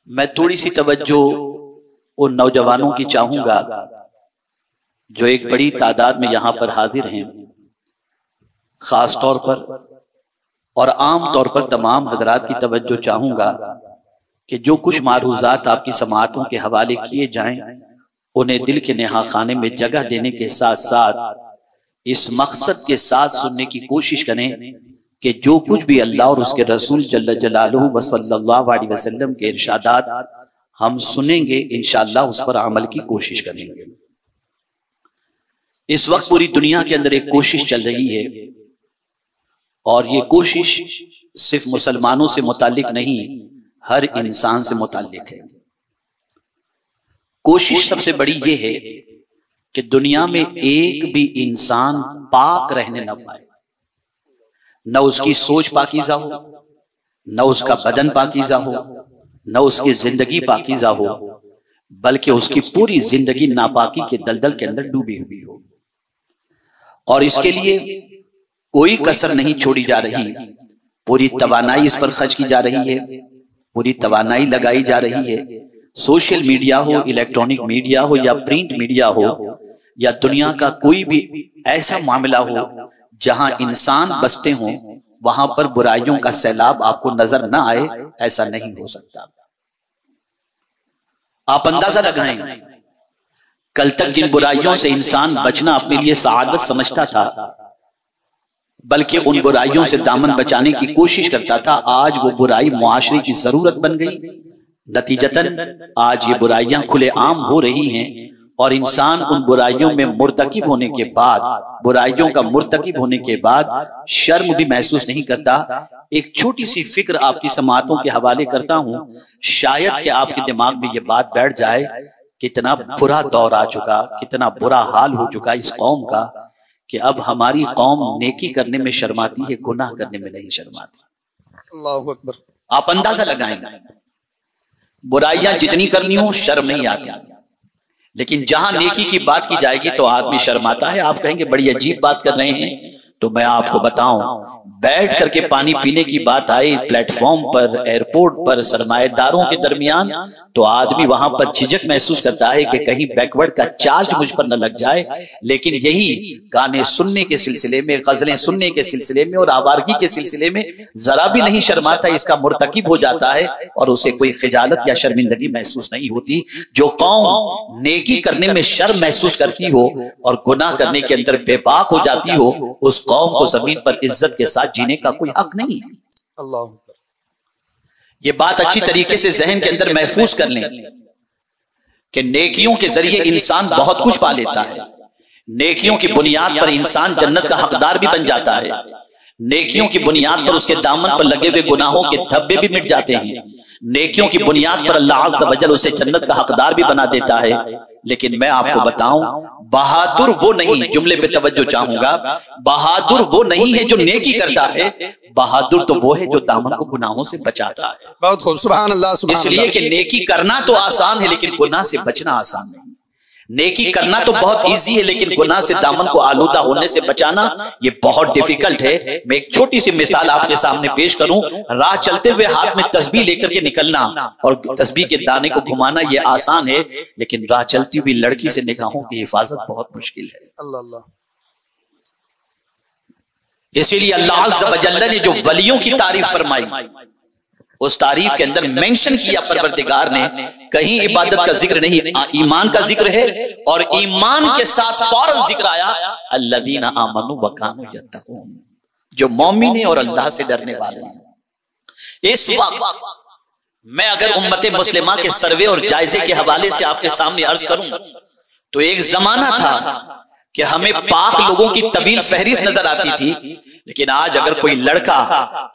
मैं थोड़ी सी तवज्जो उन नौजवानों की चाहूंगा जो एक बड़ी तादाद में यहां पर हाजिर हैं, खास तौर पर और आम तौर पर तमाम हजरात की तवज्जो चाहूंगा कि जो कुछ मारूजात आपकी समाअतों के हवाले किए जाएं उन्हें दिल के नेहा खाने में जगह देने के साथ साथ इस मकसद के साथ सुनने की कोशिश करें कि जो कुछ भी अल्लाह और उसके रसूल जल्ल जलालुहु व सल्लल्लाहु अलैहि वसल्लम के इरशादात हम सुनेंगे, इंशाअल्लाह उस पर अमल की कोशिश करेंगे। इस वक्त पूरी दुनिया के अंदर एक कोशिश चल रही है और ये कोशिश सिर्फ मुसलमानों से मुतालिक नहीं, हर इंसान से मुतालिक है। कोशिश सबसे बड़ी ये है कि दुनिया में एक भी इंसान पाक रहने न पाए, न उसकी सोच पाकीज़ा हो, न उसका बदन पाकीज़ा हो, न उसकी जिंदगी पाकीज़ा हो, बल्कि उसकी पूरी जिंदगी नापाकी के दलदल के अंदर डूबी हुई हो। और इसके लिए कोई कसर नहीं छोड़ी जा रही, पूरी तवानाई इस पर खर्च की जा रही है, पूरी तवानाई लगाई जा रही है। सोशल मीडिया हो, इलेक्ट्रॉनिक मीडिया हो या प्रिंट मीडिया हो या दुनिया का कोई भी ऐसा मामला हो जहां इंसान बसते हों, वहां पर बुराइयों का सैलाब आपको नजर ना आए, ऐसा नहीं हो सकता। आप अंदाजा लगाएं, कल तक जिन बुराइयों से इंसान बचना अपने लिए सआदत समझता था, बल्कि उन बुराइयों से दामन बचाने की कोशिश करता था, आज वो बुराई मुआशरे की जरूरत बन गई। नतीजतन आज ये बुराइयां खुले आम हो रही हैं और इंसान उन बुराइयों में मुर्तकिब होने के बाद, बुराइयों का मुर्तकिब होने के बाद शर्म भी महसूस नहीं करता। एक छोटी सी फिक्र आपकी समाअतों के हवाले करता हूं, शायद कि आपके दिमाग में ये बात बैठ जाए, कितना बुरा दौर आ चुका, कितना बुरा हाल हो चुका इस कौम का कि अब हमारी कौम नेकी करने में शर्माती है, गुनाह करने में नहीं शर्माती। अल्लाहु अकबर। आप अंदाजा लगाएंगे, बुराइयां जितनी करनी हो शर्म नहीं आती, लेकिन जहां नेकी की बात की जाएगी तो आदमी शर्माता है। आप कहेंगे बड़ी अजीब बात कर रहे हैं, तो मैं आपको बताऊं, बैठ करके पानी पीने की बात आई प्लेटफॉर्म पर, एयरपोर्ट पर, सरमाएदारों के दरमियान, तो आदमी वहां पर झिझक महसूस करता है कि कहीं बैकवर्ड का चार्ज मुझ पर न लग जाए। लेकिन यही गाने सुनने के सिलसिले में, गजलें सुनने के सिलसिले में और आवारगी के सिलसिले में जरा भी नहीं शर्माता, इसका मुर्तकिब हो जाता है और उसे कोई खिजालत या शर्मिंदगी महसूस नहीं होती। जो कौम नेकी करने में शर्म महसूस करती हो और गुनाह करने के अंदर बेबाक हो जाती हो, उस कौम को जमीन पर इज्जत के साथ जीने का कोई हक नहीं है। अल्लाह, ये बात अच्छी तरीके से जहन के अंदर महफूज कर लें कि नेकियों के जरिए इंसान बहुत कुछ पा लेता है। नेकियों की बुनियाद पर इंसान जन्नत का हकदार भी बन जाता है। नेकियों की बुनियाद पर उसके दामन पर लगे हुए गुनाहों के धब्बे भी मिट जाते हैं। नेकियों की बुनियाद पर अल्लाह अज़्ज़ व जल उसे जन्नत का हकदार भी बना देता है। लेकिन मैं आपको बताऊं, बहादुर वो नहीं, जुमले पे तवज्जो चाहूंगा, बहादुर वो नहीं है जो नेकी करता है, बहादुर तो वो है जो दामन को गुनाहों से बचाता है। बहुत खूब, सुभान अल्लाह, सुभान अल्लाह। इसलिए कि नेकी करना तो आसान है लेकिन गुनाह से बचना आसान नहीं। नेकी करना तो बहुत इजी है लेकिन गुनाह से दामन को आलूदा होने से बचाना ये बहुत डिफिकल्ट है। मैं एक छोटी सी मिसाल आपके सामने पेश करूं, राह चलते हुए हाथ में तस्बीह लेकर के निकलना और तस्बीह के दाने को घुमाना ये आसान है, लेकिन राह चलती हुई लड़की से निगाहों की हिफाजत बहुत मुश्किल है। अल्लाह, इसीलिए अल्लाह अज़्ज़ व जल्ल ने जो वलियों की तारीफ फरमाई, उस तारीफ के अंदर मेंशन किया परवरदिगार ने, कहीं इबादत का जिक्र नहीं, ईमान का जिक्र है और ईमान के साथ फौरन जिक्र आया अल्लज़ीना आमनू व कानू यत्तकून, जो मोमिन है और अल्लाह से डरने वाले हैं। इस वक्त मैं अगर उम्मत मुस्लिमा के सर्वे और जायजे के हवाले से आपके सामने अर्ज करूं तो एक जमाना था कि हमें पाक लोगों की तवील फहरिस्त नजर आती थी, लेकिन आज अगर कोई लड़का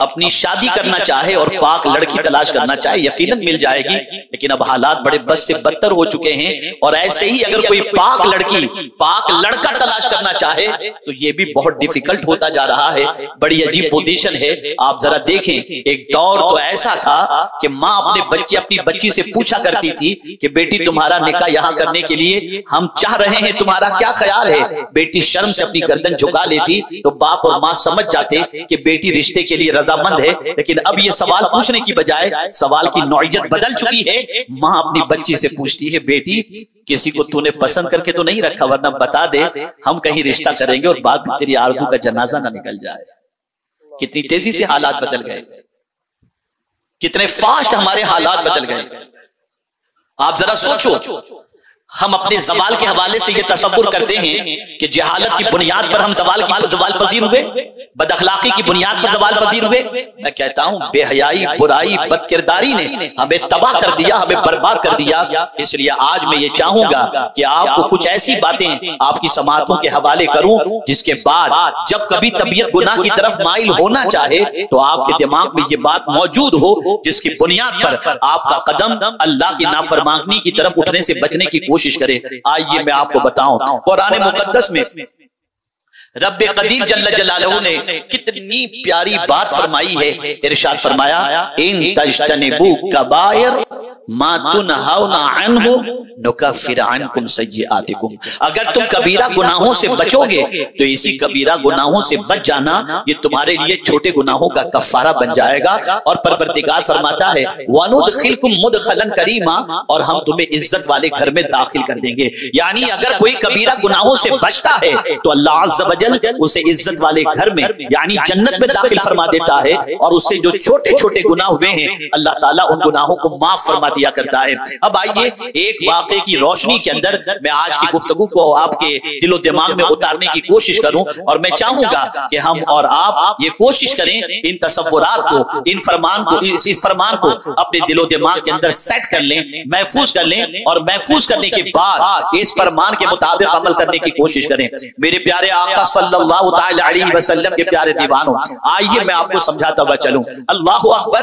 अपनी शादी करना चाहे और पाक लड़की तलाश करना चाहे यकीनन मिल जाएगी, लेकिन अब हालात बड़े बद से बदतर हो चुके हैं। और ऐसे ही अगर कोई पाक लड़की, पाक लड़का तलाश करना चाहे तो ये भी बहुत डिफिकल्ट होता जा रहा है। बड़ी अजीब पोजीशन है। आप जरा देखें, एक दौर तो ऐसा था कि माँ अपनी बच्ची से पूछा करती थी कि बेटी तुम्हारा निकाह यहाँ करने के लिए हम चाह रहे हैं, तुम्हारा क्या ख्याल है। बेटी शर्म से अपनी गर्दन झुका लेती तो बाप और माँ समझ समझ जाते कि बेटी रिश्ते के लिए रजामंद है, लेकिन अब ये सवाल पूछने की बजाय सवाल की नौइयत बदल चुकी है। माँ अपनी बच्ची से पूछती है, बेटी किसी को तूने पसंद करके तो नहीं रखा, वरना बता दे, हम कहीं रिश्ता करेंगे और बाद में तेरी आरज़ू का जनाजा ना निकल जाए। कितनी तेजी से हालात बदल गए, कितने फास्ट हमारे हालात बदल गए। आप जरा सोचो, हम अपने जवाल के हवाले से ये तसव्वुर करते हैं कि जहालत की बुनियाद पर हम जवाल पजीर हुए, बदअखलाकी की बुनियाद पर जवाल पजीर हुए। मैं कहता हूं बेहयाई, बुराई, बदकिरदारी ने हमें तबाह कर दिया, हमें बर्बाद कर दिया। इसलिए आज मैं ये चाहूंगा कि आपको कुछ ऐसी बातें आपकी समातों के हवाले करूं जिसके बाद जब कभी तबीयत गुनाह की तरफ माइल होना चाहे तो आपके दिमाग में ये बात मौजूद हो, जिसकी बुनियाद पर आपका कदम अल्लाह की नाफरमानी की तरफ उठने से बचने की कोशिश करे। आइए मैं आपको बताऊं, कुरान मुकद्दस में रब्बे कदीर जल्ल जलालहू ने कितनी प्यारी बात फरमाई है। इरशाद फरमाया, इन तजतनिबू कबायर मा तुनहाउना अन्हु नुकफ्फिर अन्कुम सय्यिआतिकुम। अगर तुम कबीरा गुनाहों से बचोगे तो इसी कबीरा गुनाहों से बच जाना ये तुम्हारे लिए छोटे गुनाहों का कफ्फारा बन जाएगा। और परवरदिगार फरमाता है, वनुदखिलकुम मुदखलन करीमा, और हम तुम्हें इज्जत वाले घर में दाखिल कर देंगे। यानी अगर कोई कबीरा गुनाहों से बचता है तो अल्लाह अज़्ज़ व जल उसे इज्जत वाले घर में यानी जन्नत में दाखिल फरमा देता है, और उससे जो छोटे छोटे गुनाह हुए हैं अल्लाह ताला उन गुनाहों को माफ फरमा दिया करता है। अब आइए एक वाक़े की रोशनी के अंदर मैं आज की गुफ्तगू को आपके दिलो दिमाग में उतारने की कोशिश करूं, और मैं चाहूंगा कि हम और आप ये कोशिश करें इन तसव्वुरात को, इन फरमान को, इस फरमान को अपने दिलो दिमाग के अंदर सेट कर लें, महफूज कर लें, और महफूज करने के बाद इस फरमान के मुताबिक अमल करने की कोशिश करें। मेरे प्यारे आका सल्लल्लाहु तआला अलैहि वसल्लम के प्यारे दीवानों, आइए मैं आपको समझाता हुआ चलूं। अल्लाहु अकबर।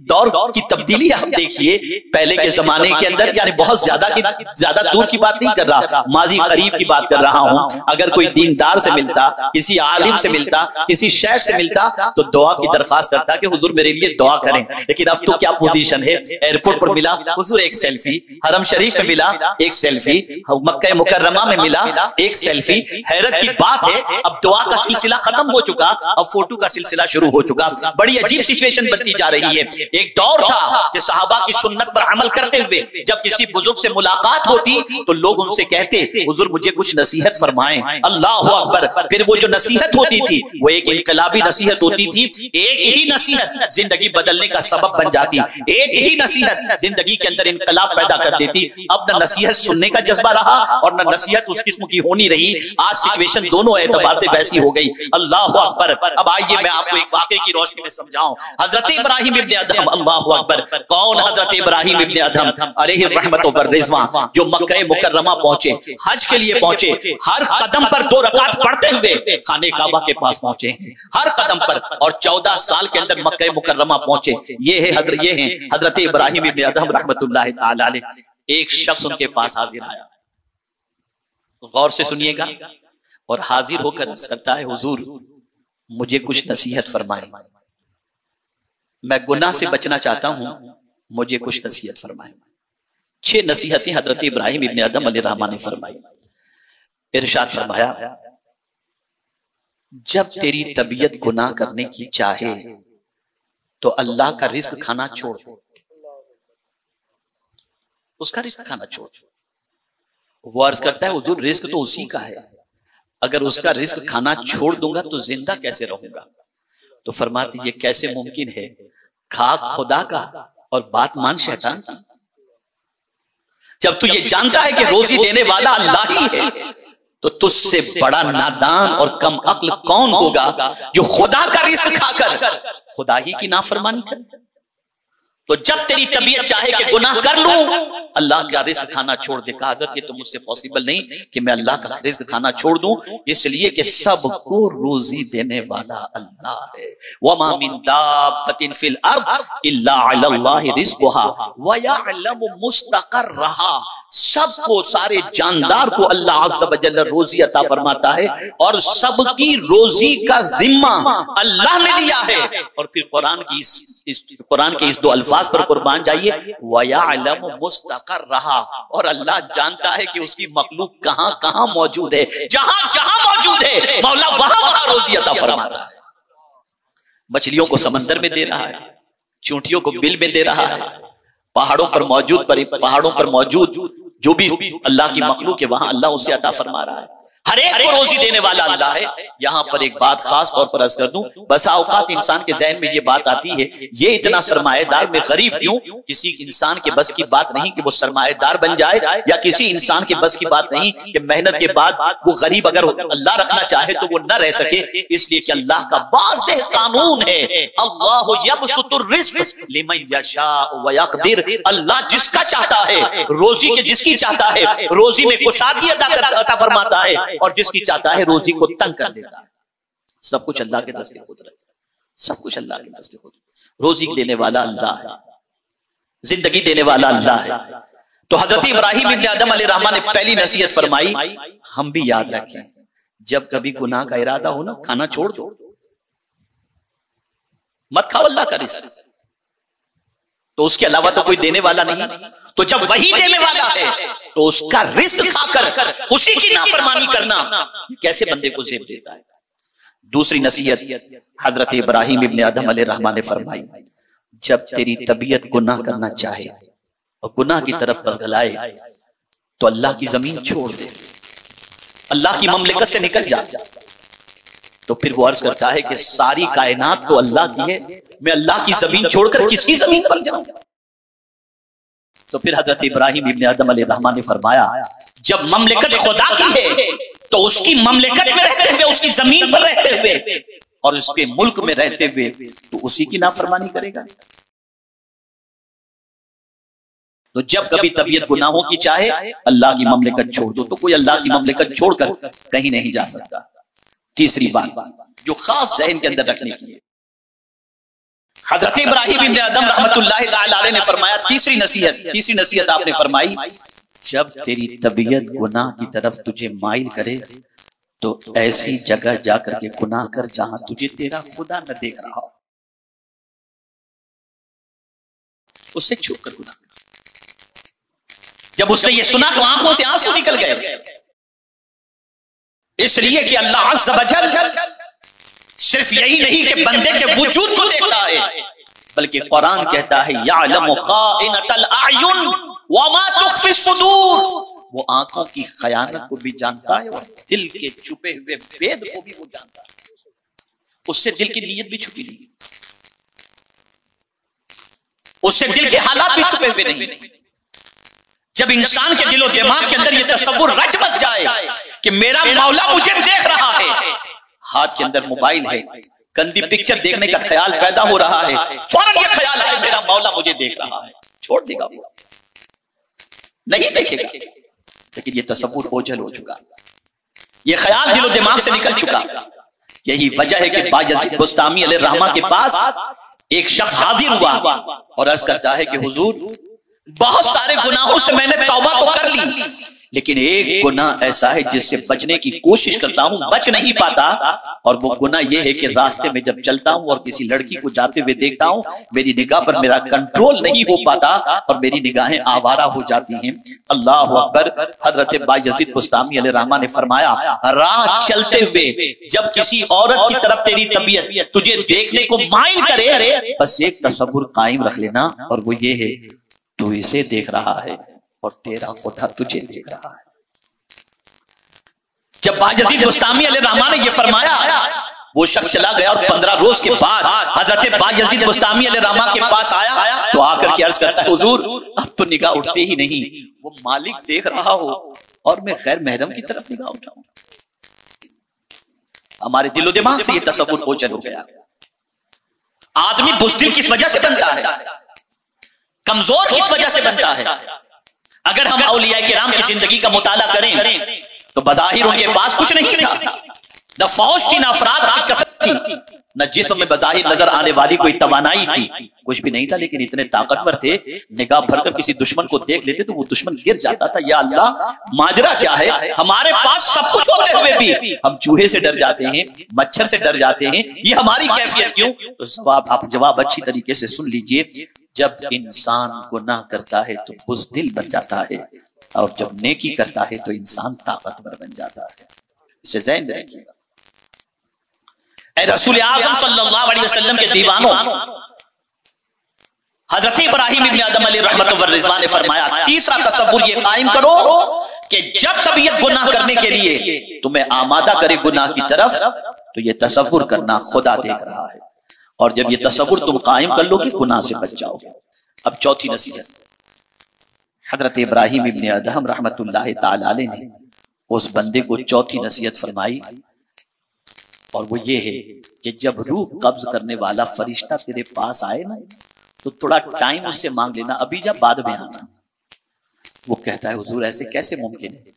दौर की तब्दीली आप देखिए, पहले के जमाने के अंदर, यानी बहुत ज्यादा दूर की बात नहीं कर रहा, माजी करीब की बात कर रहा हूं। अगर कोई दीनदार से मिलता, किसी आलिम से मिलता, किसी शेख से मिलता तो दुआ की दरखास्त करता कि हुजूर मेरे लिए दुआ करें। लेकिन अब तो क्या पोजीशन है, एयरपोर्ट पर मिला हुजूर एक सेल्फी, हरम शरीफ में मिला एक सेल्फी, मक्का मुकर्रमा में मिला एक सेल्फी। हैरत की बात है, अब दुआ का सिलसिला खत्म हो चुका, अब फोटो का सिलसिला शुरू हो चुका। बड़ी अजीब सिचुएशन बनती जा रही है। एक दौर था कि सहाबा की सुन्नत पर अमल करते हुए जब किसी बुजुर्ग से मुलाकात होती तो लोग उनसे कहते, हुजूर मुझे कुछ नसीहत फरमाएं। अल्लाह अकबर। फिर वो जो नसीहत होती थी वो एक इनकलाबी नसीहत होती थी। एक ही नसीहत जिंदगी बदलने का सबब बन जाती, एक ही नसीहत जिंदगी के अंदर इनकलाब पैदा कर देती। अब न नसीहत सुनने का जज्बा रहा और न नसीहत उस किस्म की होनी रही। आज सिचुएशन दोनों एतबार से वैसी हो गई। अल्लाह अकबर। अब आइए मैं आपको एक वाक़े की रोशनी में समझाऊं। हजरत इब्राहिम इब्ने अदहम, अल्लाह अकबर। कौन हजरत इब्राहिम इब्ने अदहम अलैहि रहमतुल्लाह व रिज़वान, जो मक्का मुकर्रमा पहुंचे, हज के लिए पहुंचे, हर कदम पर 2 रकात पढ़ते हुए खाने काबा के पास पहुंचे, हर कदम पर, और 14 साल के अंदर मक्का मुकर्रमा पहुंचे। ये है हजरत इब्राहिम इब्ने अदहम रहमतुल्लाह ताला अलैह। एक शख्स उनके पास हाजिर आया, गौर से सुनिएगा, और हाजिर होकर अर्ज करता है, हुजूर मुझे कुछ नसीहत फरमाएं, मैं गुनाह से बचना चाहता हूं, मुझे कुछ नसीहत फरमाएं। 6 नसीहतें हजरत इब्राहिम इब्ने अदहम अलैहिर्रहमान ने फरमाई। इरशाद फरमाया, जब तेरी तबीयत गुनाह करने की चाहे तो अल्लाह का रिस्क खाना छोड़ दो, उसका रिस्क खाना छोड़। वो अर्ज करता है, हुजूर रिस्क तो उसी का है, अगर उसका रिस्क खाना छोड़ दूंगा तो जिंदा कैसे रहूंगा? तो फरमाती, ये कैसे मुमकिन है, खा खुदा का और बात मान शैतान की। जब तू ये जानता है कि रोजी देने वाला अल्लाह ही है तो तुझसे बड़ा नादान और कम अक्ल कौन होगा जो खुदा का रिस्क खाकर खुदा ही की नाफरमानी करे। तो जब तेरी तबीयत चाहे कि गुनाह कर लूं, अल्लाह का रिस्क खाना छोड़ दे। कहा, हज़रत ये तो मुझसे पॉसिबल नहीं कि मैं अल्लाह का रिस्क खाना छोड़ दूं, इसलिए कि सबको रोजी देने वाला अल्लाह है। वमा मिन दाब्बतिन फिल अर्द इल्ला अलल्लाहि रिज़्कुहा व यअलमु मुस्तक़र्रहा। सबको, सारे जानदार को अल्लाह अज़्ज़ व जल्ल रोजी अता फरमाता है और सबकी रोजी का जिम्मा अल्लाह ने लिया है। और फिर कुरान के इस 2 अल्फाज पर कुर्बान जाइए, व यअलमु मुस्तक़र्रहा, और अल्लाह जानता है कि उसकी मखलूक कहां कहां मौजूद है। जहां जहां मौजूद है मौला वहां वहां रोजी अता फरमाता है। मछलियों को समंदर में दे रहा है, चूंटियों को बिल में दे रहा है, पहाड़ों पर मौजूद जो भी अल्लाह की मखलूक है वहां अल्लाह उसे अता फरमा रहा है। हर एक को रोजी देने वाला अल्लाह है। यहाँ पर एक बात खास तौर पर अर्ज कर दूं, बसा औकात इंसान के ज़हन में ये बात आती है, ये इतना सरमाएदार में गरीब क्यों? किसी इंसान के बस की बात नहीं कि वो सरमाएदार बन जाए, या किसी इंसान के बस की बात नहीं कि मेहनत के बाद वो गरीब अगर अल्लाह रखना चाहे तो वो न रह सके, इसलिए कि अल्लाह का वाज़ेह कानून है, अल्लाहु यबसुतुर रिज़्क़ लिमन यशाअ व यक़दिर। अल्लाह जिसका चाहता है रोजी के, जिसकी चाहता है रोजी में कुशादगी अता फरमाता है, और जिसकी चाहता है रोजी को तंग कर देता है। सब कुछ अल्लाह के दस्ते कुदरत, सब कुछ अल्लाह के दस्ते कुदरत। रोजी देने वाला अल्लाह है, जिंदगी देने वाला अल्लाह है। तो हजरत इब्राहिम इब्न आदम अलैहिर्रहमान ने पहली नसीहत फरमाई, हम भी याद रखें जब कभी गुनाह का इरादा हो ना, खाना छोड़ दो, मत खाओ अल्लाह का रिज़्क़, तो उसके अलावा तो कोई देने वाला नहीं। तो जब वही देने वाला है तो उसका रिज़्क़ खाकर उसी की नाफरमानी करना कैसे बंदे को ज़ेब देता है। दूसरी नसीहत हजरत इब्राहिम इब्न आदम अलैहिर्रहमान ने फरमाई, जब तेरी तबीयत गुनाह करना चाहे और गुनाह की तरफ बरगलाए तो अल्लाह की जमीन छोड़ दे, अल्लाह की ममलिकत से निकल जा। तो फिर वो अर्ज करता है कि सारी कायनात तो अल्लाह की है, मैं अल्लाह की जमीन छोड़कर किसकी जमीन पर जाऊं? तो फिर हजरत इब्राहिम इब्न आदम अलैहिर्रहमान ने फरमाया, जब ममलिकत खुदा की है तो उसकी ममलिकत में रहते हुए, उसकी जमीन पर रहते हुए और उसके मुल्क में रहते हुए तो उसी की नाफरमानी करेगा। तो जब कभी तबीयत गुनाहों की चाहे अल्लाह की ममलिकत छोड़ दो, तो कोई अल्लाह की ममलिकत छोड़कर कहीं नहीं जा सकता। तीसरी बात जो खास ज़हन के अंदर रखने की है, हजरत इब्राहिम इब्न आदम रहमतुल्लाहि तआला अलैह ने फरमाया, तीसरी नसीहत आपने फरमाई, जब तेरी तबीयत गुनाह की तरफ तुझे माइल करे तो ऐसी जगह जाकर के गुनाह कर जहां तुझे तेरा खुदा न देख रहा हो, उससे छुप कर गुनाह कर। जब उसने ये सुना तो आंखों से आंसू निकल गए, इसलिए कि अल्लाह अज़्ज़ व जल सिर्फ यही नहीं कि बंदे के वजूद को देखता है, बल्कि कुरान कहता है यअलमु खाइनतल अयुन व मा तुख्फी सुदूर, वो आंखों की खयानत को भी जानता है और दिल के छुपे हुए भेद को भी वो जानता है। उससे दिल की नीयत भी छुपी नहीं, उससे दिल के हालात भी छुपे हुए नहीं। जब इंसान के दिलो दिमाग के अंदर ये तसव्वुर रच बस जाए कि मेरा मौला मुझे देख रहा है, हाथ के अंदर मोबाइल है, गंदी पिक्चर देखने का ख्याल पैदा हो रहा है, फौरन ये ख्याल है मेरा मौला मुझे देख रहा है, छोड़ देगा वो, नहीं देखेगा। लेकिन ये तसव्वुर ओझल हो चुका, ये ख्याल दिलो दिमाग से निकल चुका। यही वजह है कि बायज़ीद बुस्तामी अलैहिर्रहमा के पास एक शख्स हाजिर हुआ और अर्ज करता है कि हुजूर, बहुत सारे गुनाहों से मैंने तौबा तो कर ली, लेकिन एक गुनाह ऐसा है जिससे बचने की कोशिश करता हूं, बच नहीं पाता, और वो गुनाह ये है कि रास्ते में जब चलता हूं और किसी लड़की को जाते हुए देखता हूं, मेरी निगाह पर मेरा कंट्रोल नहीं हो पाता और मेरी निगाहें आवारा हो जाती हैं। अल्लाह अकबर। हजरत बायज़ीद बुस्तामी अलैहिर्रहमा ने फरमाया, राह चलते हुए जब किसी औरत की तरफ तेरी तबीयत तुझे देखने को माइल करे, बस एक तसव्वुर कायम रख लेना, और वो ये है तू इसे देख रहा है और तेरा खुदा तुझे देख रहा है। जब बायज़ीद बुस्तामी अलैहिर्रहमान ने यह फरमाया, वो शख्स चला गया और 15 रोज के बाद हजरत बायज़ीद बुस्तामी अलैहिर्रहमान के पास आया तो आकर के अर्ज करता है, हुजूर अब तो निगाह उठते ही नहीं, वो मालिक देख रहा हो और मैं गैर महरम की तरफ निगाह उठाऊं। हमारे दिलो दिमाग से ये तसव्वुर ओझल हो गया। आदमी बुज़दिल किस वजह से बनता है, कमजोर किस वजह से बनता है? अगर हम औलिया किराम की जिंदगी का मुताला करें तो बज़ाहिर उनके पास कुछ नहीं था, न फौज थी, न अफराद की कसरत थी, न जिस्म में बज़ाहिर नजर आने वाली कोई तवानाई थी, कुछ भी नहीं था, लेकिन इतने ताकतवर थे, निगाह भरकर किसी दुश्मन को देख लेते तो वो दुश्मन गिर जाता था। या अल्लाह, माजरा क्या है, हमारे पास सब कुछ होते हुए भी हम चूहे से डर जाते हैं, मच्छर से डर जाते हैं, ये हमारी कैफियत क्यों? तो आप जवाब अच्छी तरीके से सुन लीजिए। जब इंसान गुनाह करता है तो बुज़दिल बन जाता है, और जब नेकी करता है तो इंसान ताकतवर बन जाता है। इसे ज़हन में रखिएगा। ऐ रसूल आज़म सल्लल्लाहु अलैहि वसल्लम के दीवानों, हजरत इब्राहिम इब्न आदम अलैहि रहमत व रिज़वान ने फरमाया, तीसरा तसव्वुर ये कायम करो कि जब तबीयत गुनाह करने के लिए तुम्हें आमादा करे गुनाह की तरफ, तो ये तसव्वुर करना खुदा देख रहा है, और जब ये तसव्वुर तुम कायम कर लोगे गुनाह से बच जाओगे। अब चौथी नसीहत, हजरत इब्राहिम इब्न अदहम रहमतुल्लाहि ताला अलैह ने उस बंदे को चौथी नसीहत फरमाई, और वो ये है कि जब रूह कब्ज करने वाला फरिश्ता तेरे पास आए ना, तो थोड़ा टाइम उससे मांग लेना, अभी जब बाद में आना। वो कहता है हुजूर ऐसे कैसे मुमकिन है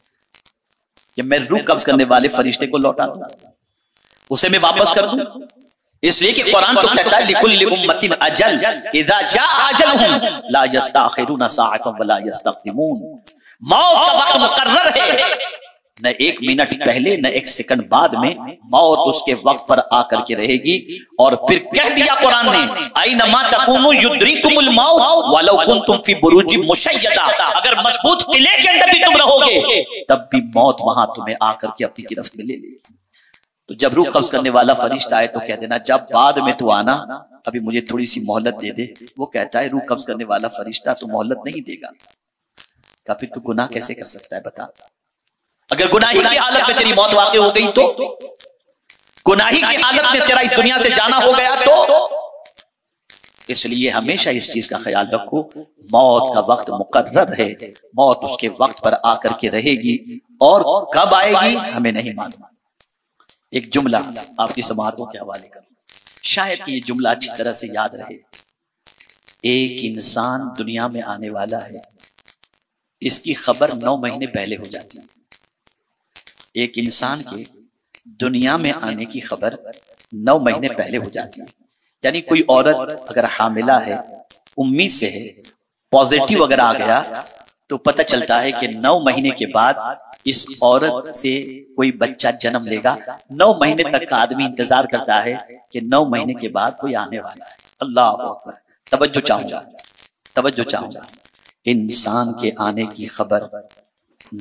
कि मैं रूह कब्ज करने वाले फरिश्ते को लौटा दूं, उसे मैं वापस कर दूं? इसलिए कि कुरान तो कहता है लिकुल्लि उम्मतिन अजल इज़ा जाअ अजलहुम ला यस्तअखिरुना साअतन वला यस्तक़दिमून। मौत का वक्त मुकर्रर है, न एक मिनट पहले न एक सेकंड बाद में मौत उसके वक्त पर आकर के रहेगी। और फिर कह दिया कुरान ने, ऐनमा तकूनु युद्रिकुमुल मौत वलौ कुंतुम फी बुरूजिन मुशय्यदा, अगर मजबूत किले के अंदर भी तुम रहोगे तब भी मौत वहां तुम्हें आकर के अपनी गिरफ्त में ले लेगी। तो जब रूह कब्ज करने वाला फरिश्ता आए तो कह देना जब बाद में तू आना, अभी मुझे थोड़ी सी मोहलत दे दे। वो कहता है रूह कब्ज करने वाला फरिश्ता तो मोहलत नहीं देगा। का फिर तू गुनाह कैसे कर सकता है बता? अगर गुनाही की हालत में तेरी मौत वाक़ई हो गई तो, गुनाही की हालत में तेरा इस दुनिया से जाना हो गया तो, इसलिए हमेशा इस चीज का ख्याल रखो, मौत का वक्त मुकर्रर है, मौत उसके वक्त पर आकर के रहेगी, और कब आएगी हमें नहीं मालूम। एक जुमला आपकी समाअतों के हवाले करूं, शायद कि ये जुमला अच्छी तरह से याद रहे। एक इंसान दुनिया में आने वाला है, इसकी खबर 9 महीने पहले हो जाती है। एक इंसान के दुनिया में आने की खबर 9 महीने पहले हो जाती है। यानी कोई औरत अगर हामिला है, उम्मीद से है, पॉजिटिव अगर आ गया तो पता चलता है कि 9 महीने के बाद इस औरत से कोई बच्चा जन्म लेगा। 9 महीने तक का आदमी इंतजार करता है कि 9 महीने के बाद कोई आने वाला है। अल्लाह अकबर। तवज्जो चाहूंगा, तवज्जो चाहूंगा। इंसान के आने की खबर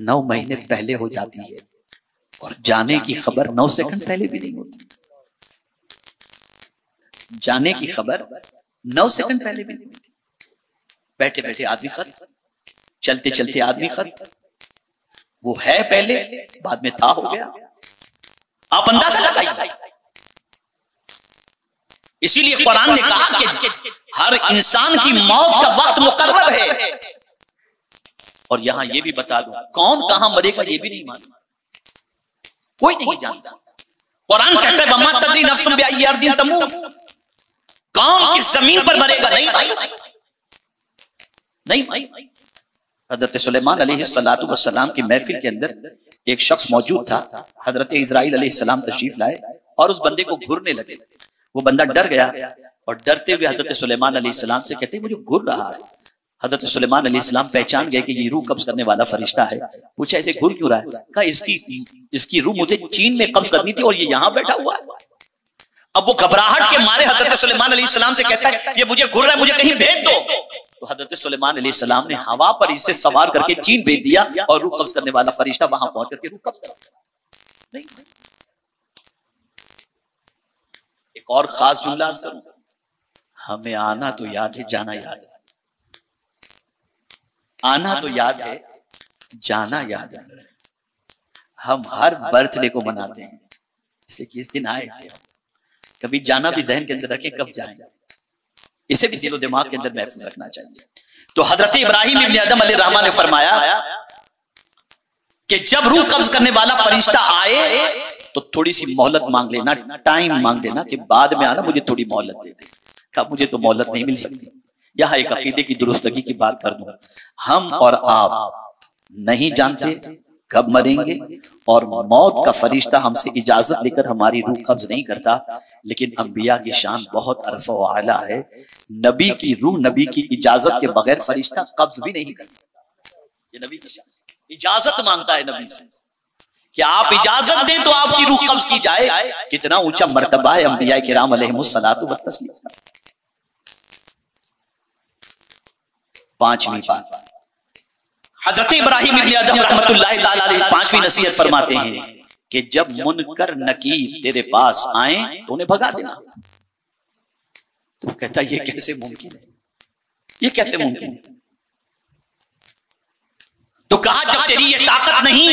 9 महीने पहले हो जाती है, और जाने की खबर 9 सेकंड पहले भी नहीं होती। जाने की खबर 9 सेकंड पहले भी नहीं होती। बैठे बैठे आदमी खत, चलते चलते आदमी खत, वो है पहले, बाद में था हो गया। आप अंदाजा लगाइए। इसीलिए कुरान ने कहा कि हर इंसान की मौत का वक्त मुकर्रर है, और यहां यह भी बता दूं कौन कहां मरेगा यह भी नहीं मालूम, कोई नहीं जानता। कुरान कहता है वमा तदरी नफ्सुन बिअय्यि अर्दिन तमूत, कौन किस जमीन पर मरेगा नहीं। हजरत सुलेमान अलैहिस्सलातु वस्सलाम की महफिल के अंदर एक शख्स मौजूद था। हजरत इज़राइल अलैहिस्सलाम तशरीफ लाए और उस बंदे को घूरने लगे। वो बंदा डर गया और डरते हुए हजरत सुलेमान अलैहिस्सलाम से कहते मुझे घूर रहा है। हजरत सुलेमान अलैहिस्सलाम पहचान गए कि ये रूह कब्ज करने वाला फरिश्ता है। पूछा ऐसे घूर क्यों रहा है? कहा इसकी रूह मुझे चीन में कब्ज करनी थी और ये यहाँ बैठा हुआ है। अब वो घबराहट के मारे हजरत सुलेमान अलैहिस्सलाम से कहता है ये मुझे घूर रहा है, मुझे कहीं भेज दो। तो हजरत सुलेमान अलैहिस्सलाम ने हवा पर इसे सवार करके चीन भेज दिया और रूह कब्ज करने वाला फरिश्ता वहां पहुंच करके रूह कब्ज कर दिया। एक और खास जुमला अर्ज करूं, हमें आना तो याद है, जाना याद है। आना तो याद है, जाना याद है। हम हर बर्थडे को मनाते हैं इसलिए कि इस दिन आए थे। कभी जाना भी जहन के अंदर रखें कब जाएंगे, इसे भी दिलो दिमाग के अंदर महफूज रखना चाहिए। तो हजरत इब्राहिम इब्न आदम अलैहिर्रहमान ने फरमाया कि जब रूह कब्ज करने वाला फरिश्ता आए तो थोड़ी सी मोहलत मांग लेना, टाइम मांग लेना कि बाद में आना, मुझे थोड़ी मोहलत दे दे। कहा मुझे तो मोहलत नहीं मिल सकती। यहां एक अकीदे की दुरुस्तगी की बात कर दूं, हम और आप नहीं जानते कब मरेंगे और मौत का फरिश्ता हमसे इजाजत लेकर हमारी रूह कब्ज नहीं करता। लेकिन अंबिया की शान बहुत अरफ़ व आला है। नबी की रूह नबी की इजाजत के बगैर फरिश्ता कब्ज भी नहीं कर सकता। ये नबी की शान, इजाजत मांगता है नबी से कि आप इजाजत दें तो आपकी रूह कब्ज की जाए। कितना ऊंचा मर्तबा है अंबिया किराम अलैहिमुस्सलातु व तस्लीम। पांचवी बात, हजरत इब्राहिम इब्न आदम रहमतुल्लाहि ताला अलैहि पांचवी नसीहत फरमाते हैं कि जब मुनकर नकीर तेरे पास आए तो उन्हें भगा देना। तो कहता ये कैसे मुमकिन है, ये कैसे मुमकिन है? तो कहा जब तेरी ये ताकत नहीं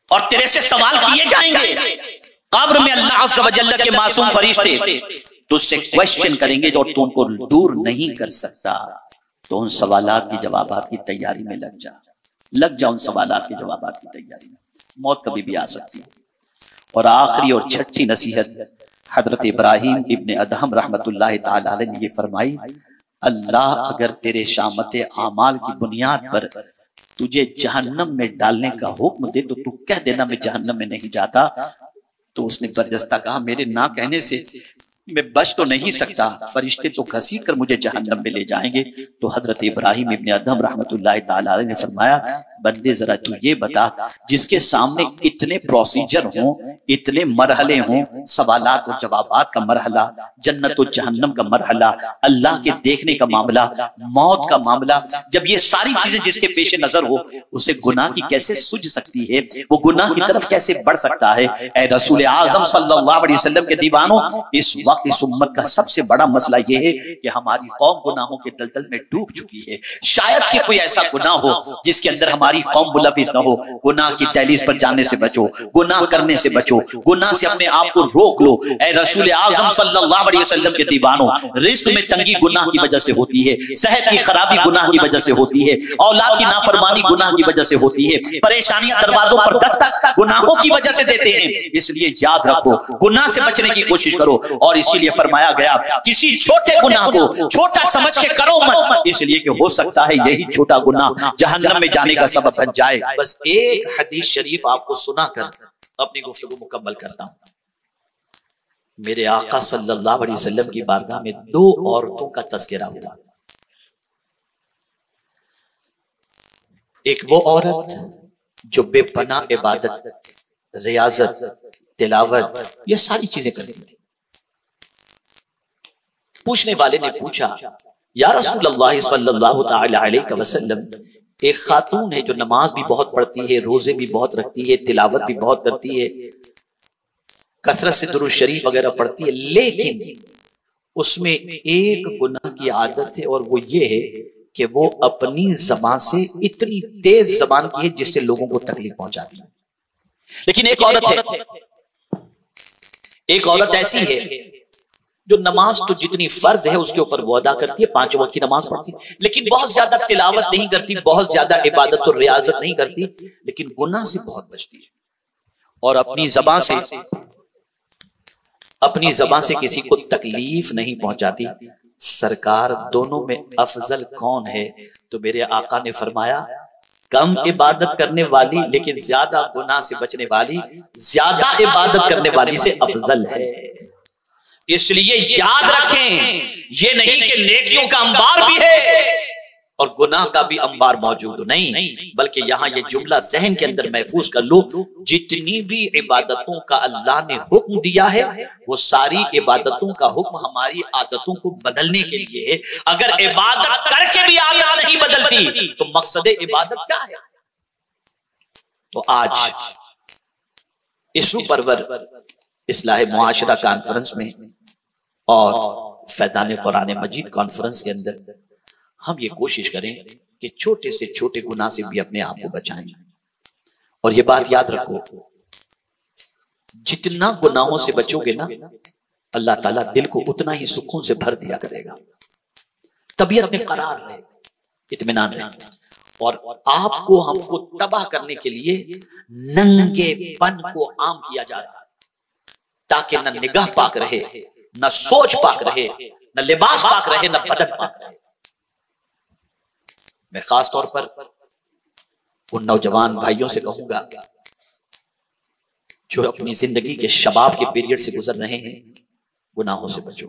और तेरे से सवाल किए जाएंगे, कब्र में अल्लाह अज़्ज़ व जल्ल के मासूम फरिश्ते तुझसे क्वेश्चन करेंगे और तू उनको दूर नहीं कर सकता, तो उन सवालात की जवाबात की तैयारी में लग जा उन सवालात के जवाबात की तैयारी में। मौत कभी भी आ सकती है। और आखिरी और छठी नसीहत हजरत इब्राहिम इब्ने अदहम रहमतुल्लाह ताला अलैह ने ये फरमाई, अल्लाह अगर तेरे शामत आमाल की बुनियाद पर तुझे जहन्नम में डालने का हुक्म दे तो तू कह देना मैं जहन्नम में नहीं जाता। तो उसने बर्जस्ता कहा मेरे ना कहने से मैं बच तो नहीं सकता, फरिश्ते तो घसीट कर मुझे जहन्नम में ले जाएंगे। तो हजरत इब्राहिम इब्ने अदहम रहमतुल्लाह ताला अलैह ने फरमाया, बंदे जरा तू ये बता, जिसके सामने इतने प्रोसीजर हों, इतने मरहले हों, सवालात और जवाबात का मरहला, जन्नत और जहन्नम का मरहला, अल्लाह के देखने का मामला, मौत का मामला, जब ये सारी चीजें जिसके पेश नजर हो, उसे गुनाह की कैसे सूझ सकती है, वो गुनाह की तरफ कैसे बढ़ सकता है? ए रसूल आज़म सल्लल्लाहु अलैहि वसल्लम के दीवानों, इस वक्त इस उम्मत का सबसे बड़ा मसला यह है कि हमारी कौम गुनाहों के दलदल में डूब चुकी है। शायद कि कोई ऐसा गुनाह हो जिसके अंदर हमारी कौम मुलविस न हो। गुनाह की दहलीज पर जाने से बचो, गुनाह करने से बचो, गुनाह से अपने आप को रोक लो। ए रसूल आज़म सल्लल्लाहु अलैहि वसल्लम के दीवानों, रिज़्क में तंगी गुनाह की वजह से होती है, सेहत की खराबी गुनाह की वजह से होती है, औलाद की नाफरमानी गुनाह की वजह से होती है, परेशानियां दरवाजों पर दस्तक गुनाहों की वजह से देते हैं। इसलिए याद रखो, गुनाह से बचने की कोशिश करो। और इसीलिए फरमाया गया किसी छोटे गुनाह को छोटा समझ के करो मत, इसलिए कि हो सकता है यही छोटा गुनाह जहन्नम में जाने का सबब बन जाए। बस एक हदीस शरीफ आपको सुनाकर अपनी गुफ्तगू मुकम्मल करता हूं। मेरे आका सल्लल्लाहु अलैहि वसल्लम की बारगाह में दो औरतों का तज़किरा हुआ। एक वो औरत जो बेपनाह इबादत, रियाजत, तिलावत, ये सारी चीजें करती थी। पूछने वाले ने पूछा, या रसूलल्लाह सल्लल्लाहु तआला अलैहि वसल्लम, एक खातून है जो नमाज भी बहुत पढ़ती है, रोजे भी बहुत रखती है, तिलावत भी बहुत करती है, कसरत से दुरूद शरीफ वगैरह पढ़ती है, लेकिन उसमें एक गुनाह की आदत है और वो ये है कि वो अपनी जबान से इतनी तेज जबान की है जिससे लोगों को तकलीफ पहुंचाती है। लेकिन एक औरत ऐसी है जो नमाज तो जितनी फर्ज है उसके ऊपर वो अदा करती है, 5 वक्त की नमाज पढ़ती है, लेकिन बहुत ज्यादा तिलावत नहीं करती, बहुत ज्यादा इबादत और रियाजत नहीं करती, लेकिन गुनाह से बहुत बचती है और अपनी जबान से किसी को तकलीफ नहीं पहुंचाती। सरकार, दोनों में अफजल कौन है? तो मेरे आका ने फरमाया, कम इबादत करने वाली लेकिन ज्यादा गुनाह से बचने वाली ज्यादा इबादत करने वाली से अफजल है। इसलिए याद रखें, ये नहीं कि नेकियों का अंबार भी है और गुनाह का भी अंबार मौजूद नहीं, बल्कि यहां ये जुमला जहन के अंदर महफूज कर लो, जितनी भी इबादतों का अल्लाह ने हुक्म दिया है वो सारी इबादतों का हुक्म हमारी आदतों को बदलने के लिए है। अगर इबादत करके भी आदत नहीं बदलती तो मकसद इबादत क्या है? तो आज इस परवर इस्लाह मुआशरा कॉन्फ्रेंस में और फैज़ान कुरान मजीद कॉन्फ्रेंस के अंदर हम ये कोशिश करें कि छोटे से छोटे गुनाह से भी अपने आप को बचाएं। और ये बात याद रखो, जितना गुनाहों से बचोगे ना, अल्लाह ताला दिल को उतना ही सुकून से भर दिया करेगा, तबीयत में करार रहे, इत्मीनान रहे। और आपको हमको तबाह करने के लिए नंगेपन को आम किया जा रहा है, ताकि न निगाह पाक रहे, न सोच पाक रहे, न लिबास पाक रहे, न बदन पाक रहे। मैं खास तौर पर उन नौजवान भाइयों से कहूंगा जो अपनी जिंदगी के शबाब के पीरियड से गुजर रहे हैं, गुनाहों से बचो,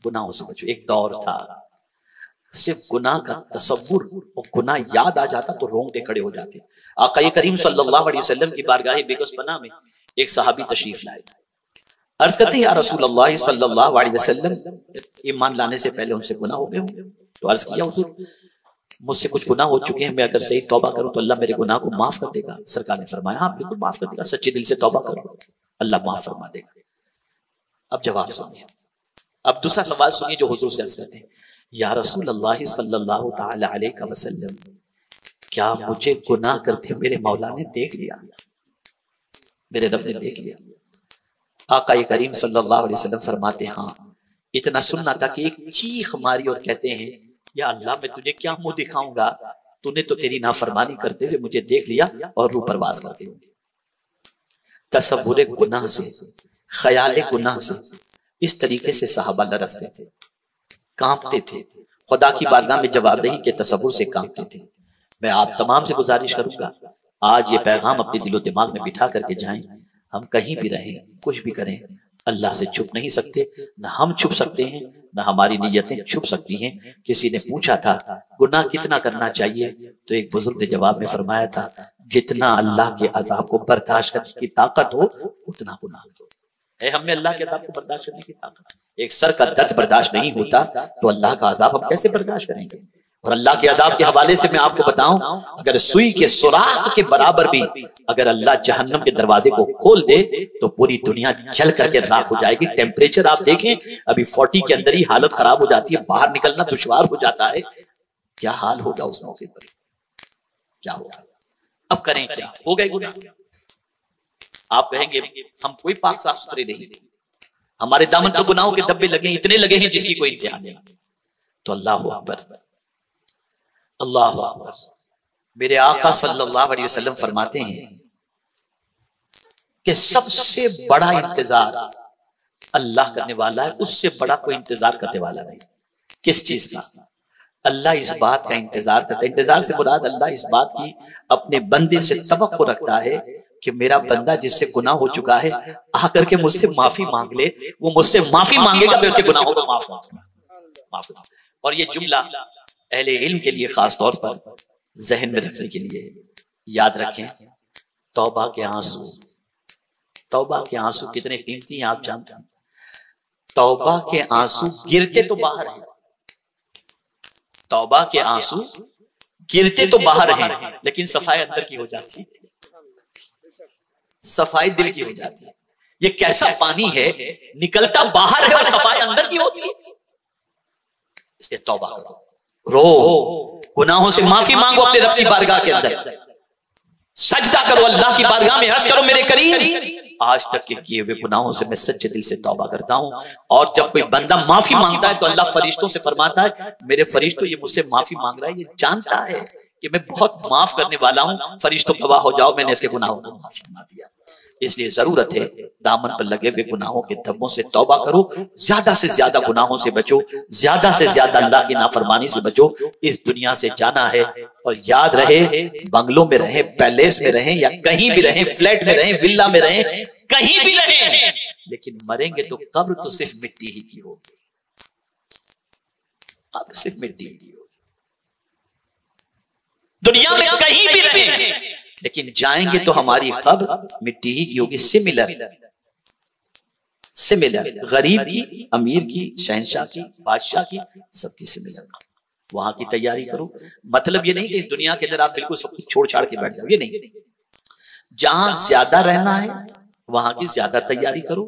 गुनाहों से बचो। एक दौर था सिर्फ गुनाह का तसव्वुर और गुनाह याद आ जाता तो रोंगटे खड़े हो जाते। आका करीम सल्लल्लाहु अलैहि वसल्लम की बारगाह बेगुसपना में एक सहाबी तशरीफ लाए। अर्ज करते हैं, या रसूलल्लाह सल्लल्लाहु अलैहि वसल्लम, ईमान लाने से पहले उनसे गुनाह हो गए होंगे। तो अर्ज किया, हुजूर मुझसे कुछ गुनाह हो चुके हैं, मैं अगर सही तौबा करूं तो अल्लाह मेरे गुनाह को माफ कर देगा। सरकार ने फरमाया हाँ बिल्कुल माफ कर देगा, सच्चे दिल से तौबा करो अल्लाह माफ फरमा देगा। अब जवाब सुनिए, अब दूसरा सवाल सुनिए जो हुजूर से अर्ज करते हैं, या रसूल अल्लाह सल्लल्लाहु तआला अलैहि वसल्लम, क्या मुझे गुनाह करते मेरे मौला ने देख लिया, मेरे रब ने देख लिया? आका करीम सल्लल्लाहु अलैहि वसल्लम फरमाते हाँ, इतना सुनना था कि एक चीख मारी और कहते हैं या अल्लाह मैं तुझे क्या मुंह दिखाऊंगा, तूने तो तेरी नाफरमानी करते हुए मुझे देख लिया और रूह परवास करते हुए। तसव्वुर गुनाह से, ख्याल गुनाह से इस तरीके से सहाबा लरसते थे, कांपते थे, खुदा की बारगाह में जवाबदेही के तसव्वुर से कांपते थे। मैं आप तमाम से गुजारिश करूंगा आज ये पैगाम अपने दिलो दिमाग में बिठा करके जाएं। हम कहीं भी रहें, कुछ भी करें, अल्लाह से छुप नहीं सकते, न हम छुप सकते हैं, न हमारी नीयतें छुप सकती हैं। किसी ने पूछा था गुनाह कितना करना चाहिए, तो एक बुजुर्ग ने जवाब में फरमाया था जितना अल्लाह के अजाब को बर्दाश्त करने की ताकत हो उतना गुनाह करो। हमें अल्लाह के अजाब को बर्दाश्त करने की ताकत, एक सर का दर्द बर्दाश्त नहीं होता तो अल्लाह का अजाब हम कैसे बर्दाश्त करेंगे? और अल्लाह के अजाब के हवाले से मैं आपको बताऊं, अगर सुई के सुराख के बराबर भी अगर अल्लाह जहन्नम के दरवाजे को खोल दे तो पूरी दुनिया जल करके राख हो जाएगी। टेम्परेचर आप देखें, अभी 40 के अंदर ही हालत खराब हो जाती है, बाहर निकलना दुश्वार हो जाता है। क्या हाल होगा उस मौके पर, क्या होगा? अब करें क्या? हो गए गुनाह। आप कहेंगे हम कोई पाक साफ सुथरे नहीं, हमारे दामन तो गुनाहों के धब्बे लगे, इतने लगे हैं जिसकी कोई इंतहा नहीं। तो अल्लाह अकबर, अल्लाह अकबर। मेरे आका सल्लल्लाहु अलैहि वसल्लम फरमाते हैं कि सबसे बड़ा इंतजार अल्लाह करने वाला है, उससे बड़ा कोई इंतजार करने वाला नहीं। किस चीज का? अल्लाह इस बात का इंतजार करता है। इंतजार से मुराद अल्लाह इस बात की अपने बंदे से तवक्को रखता है कि मेरा बंदा जिससे गुनाह हो चुका है आकर के मुझसे माफी मांग ले, वो मुझसे माफी मांगेगा, मैं उसके गुनाहों को माफ करूंगा। और ये जुमला अहले इल्म के लिए खास तौर पर जहन में रखने के लिए याद रखें, तौबा के आंसू, तौबा के आंसू कितने कीमती हैं आप जानते हैं। तौबा के आंसू गिरते तो बाहर हैं, तौबा के आंसू गिरते तो बाहर हैं, लेकिन सफाई अंदर की हो जाती है, सफाई दिल की हो जाती है। ये कैसा पानी है, निकलता बाहर है और सफाई अंदर की होती है। इसलिए तौबा करो, रो, गुनाहों से माफी मांगो अपने रब की बारगाह के अंदर, सजदा करो अल्लाह की बारगाह में, अर्ज करो मेरे करीम आज तक के किए हुए गुनाहों से मैं सच्चे दिल से तौबा करता हूं। और जब कोई बंदा माफी मांगता है तो अल्लाह फरिश्तों से फरमाता है मेरे फरिश्तों ये मुझसे माफी मांग रहा है, ये जानता है कि मैं बहुत माफ करने वाला हूं, फरिश्तों गवाह हो जाओ मैंने इसके गुनाहों को माफ फरमा दिया। इसलिए जरूरत है दामन पर लगे हुए गुनाहों के धब्बों से तौबा करो, ज्यादा से ज्यादा गुनाहों से बचो, ज्यादा से ज्यादा अल्लाह की नाफरमानी से बचो। इस दुनिया से जाना है और याद रहे, बंगलों में रहें, पैलेस में रहें या कहीं भी रहें, फ्लैट में रहें, विल्ला में रहें, कहीं भी रहें, लेकिन मरेंगे तो कब्र तो सिर्फ मिट्टी ही की होगी, कब्र सिर्फ मिट्टी ही की होगी। दुनिया में कहीं भी रहें लेकिन जाएंगे तो हमारी कब्र मिट्टी ही की होगी। सिमिलर, सिमिलर, गरीब की, अमीर की, शहंशाह की, बादशाह की, सबकी सिमिलर। वहां की तैयारी करो। मतलब ये नहीं कि इस दुनिया के अंदर आप बिल्कुल सब कुछ छोड़ छाड़ के बैठ जाओ, ये नहीं। जहां ज्यादा रहना है वहां की ज्यादा तैयारी करो,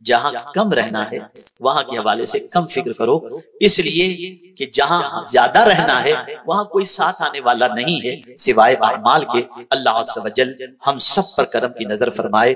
जहां कम रहना है वहां के हवाले से कम फिक्र करो, इसलिए कि जहां ज्यादा रहना है वहां कोई साथ आने वाला नहीं है सिवाय अमाल के। अल्लाह अज़्ज़ व जल हम सब पर करम की नजर फरमाए।